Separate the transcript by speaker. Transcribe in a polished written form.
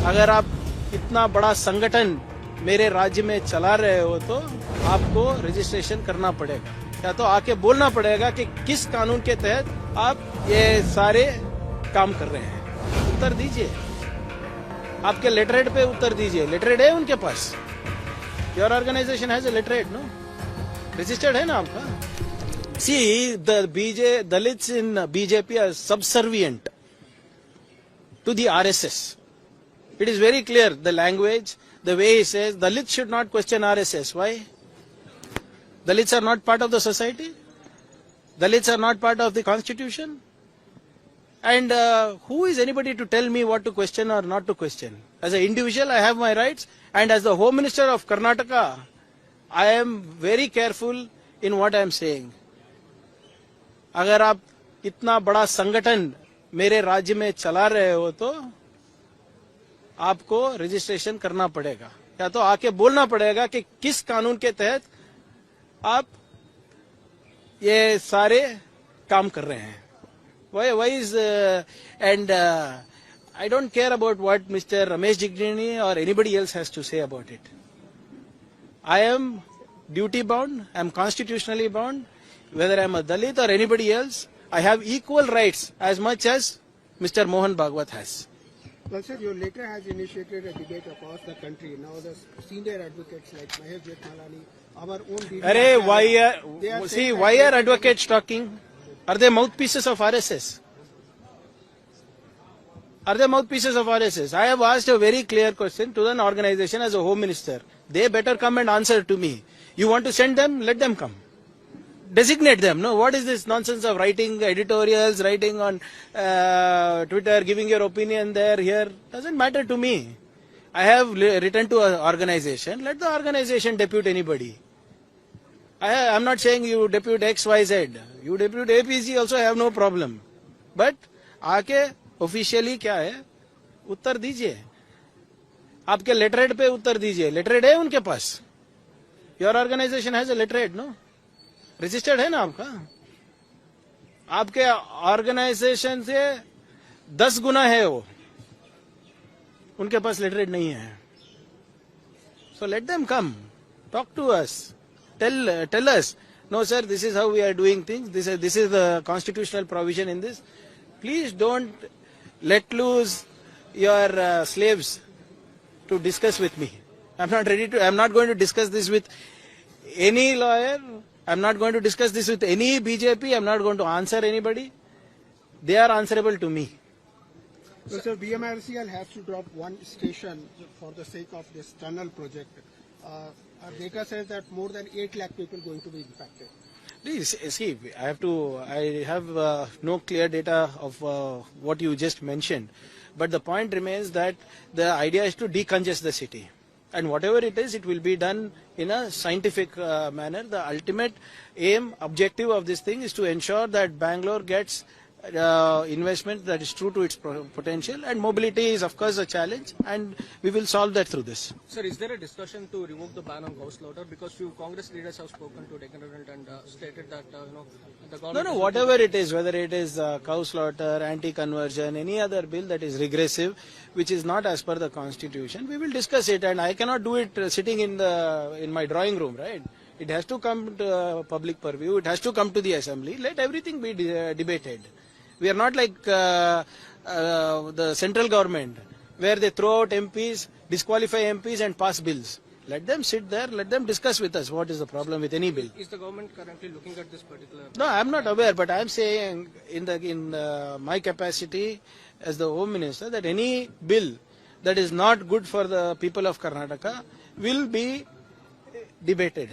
Speaker 1: अगर आप इतना बड़ा संगठन मेरे राज्य में चला रहे हो तो आपको रजिस्ट्रेशन करना पड़ेगा, या तो आके बोलना पड़ेगा कि किस कानून के तहत आप ये सारे काम कर रहे हैं। उत्तर दीजिए, आपके लेटरहेड पे उत्तर दीजिए। लेटरहेड है उनके पास? Your organisation has a letterhead, no? Registered है ना आपका? See, the Dalits in BJP are subservient to the RSS. It is very clear, the language, the way he says, Dalits should not question RSS. Why? Dalits are not part of the society? Dalits are not part of the constitution? And who is anybody to tell me what to question or not to question? As an individual, I have my rights, and as the Home Minister of Karnataka, I am very careful in what I am saying. अगर आप इतना बड़ा संगठन मेरे राज्य में चला रहे हो तो आपको रजिस्ट्रेशन करना पड़ेगा, या तो आके बोलना पड़ेगा कि किस कानून के तहत आप ये सारे काम कर रहे हैं. Why is and I don't care about what Mr. Ramesh Jignani or anybody else has to say about it. I am duty bound, I am constitutionally bound. Whether I am a Dalit or anybody else, I have equal rights as much as Mr. Mohan Bhagwat has.
Speaker 2: Well, sir, your letter has initiated a debate across the country. Now, the senior advocates like Mahesh Jethmalani, our own...
Speaker 1: Why are advocates talking? Are they mouthpieces of RSS? Are they mouthpieces of RSS? I have asked a very clear question to an organization as a Home Minister. They better come and answer to me. You want to send them? Let them come. Designate them. No, what is this nonsense of writing editorials, writing on Twitter, giving your opinion there, here? Doesn't matter to me. I have written to an organization. Let the organization depute anybody. I am not saying you depute X, Y, Z. You depute APC also, I have no problem. But आके officially क्या है? उत्तर दीजिए. आपके letterhead पे उत्तर दीजिए. Letterhead है उनके पास? Your organization has a letterhead, no? Registered है ना आपका? आपके ऑर्गेनाइजेशन से 10 गुना है वो, उनके पास लेटरहेड नहीं है. So let them come, talk to us, tell us, no sir, this is how we are doing things, this is the constitutional provision in this. Please don't let loose your slaves to discuss with me. I am not going to discuss this with any lawyer. I'm not going to discuss this with any BJP. I'm not going to answer anybody. They are answerable to me.
Speaker 2: So, sir, BMRCL has to drop one station for the sake of this tunnel project. Our data says that more than 8 lakh people going to be impacted.
Speaker 1: Please, see, I have no clear data of what you just mentioned. But the point remains that the idea is to decongest the city. And whatever it is, it will be done in a scientific manner. The ultimate aim, objective of this thing is to ensure that Bangalore gets investment that is true to its potential. And mobility is, of course, a challenge. And we will solve that through this.
Speaker 3: Sir, is there a discussion to revoke the ban on cow slaughter? Because few Congress leaders have spoken to Deccan Herald and stated that, the government...
Speaker 1: No, whatever it is, whether it is cow slaughter, anti-conversion, any other bill that is regressive, which is not as per the constitution, we will discuss it. And I cannot do it sitting in my drawing room, right? It has to come to public purview. It has to come to the assembly. Let everything be debated. We are not like the central government, where they throw out MPs, disqualify MPs and pass bills. Let them sit there, let them discuss with us what is the problem with any bill.
Speaker 3: Is the government currently looking at this particular...
Speaker 1: No, I am not aware, but I am saying in my capacity as the Home Minister that any bill that is not good for the people of Karnataka will be debated.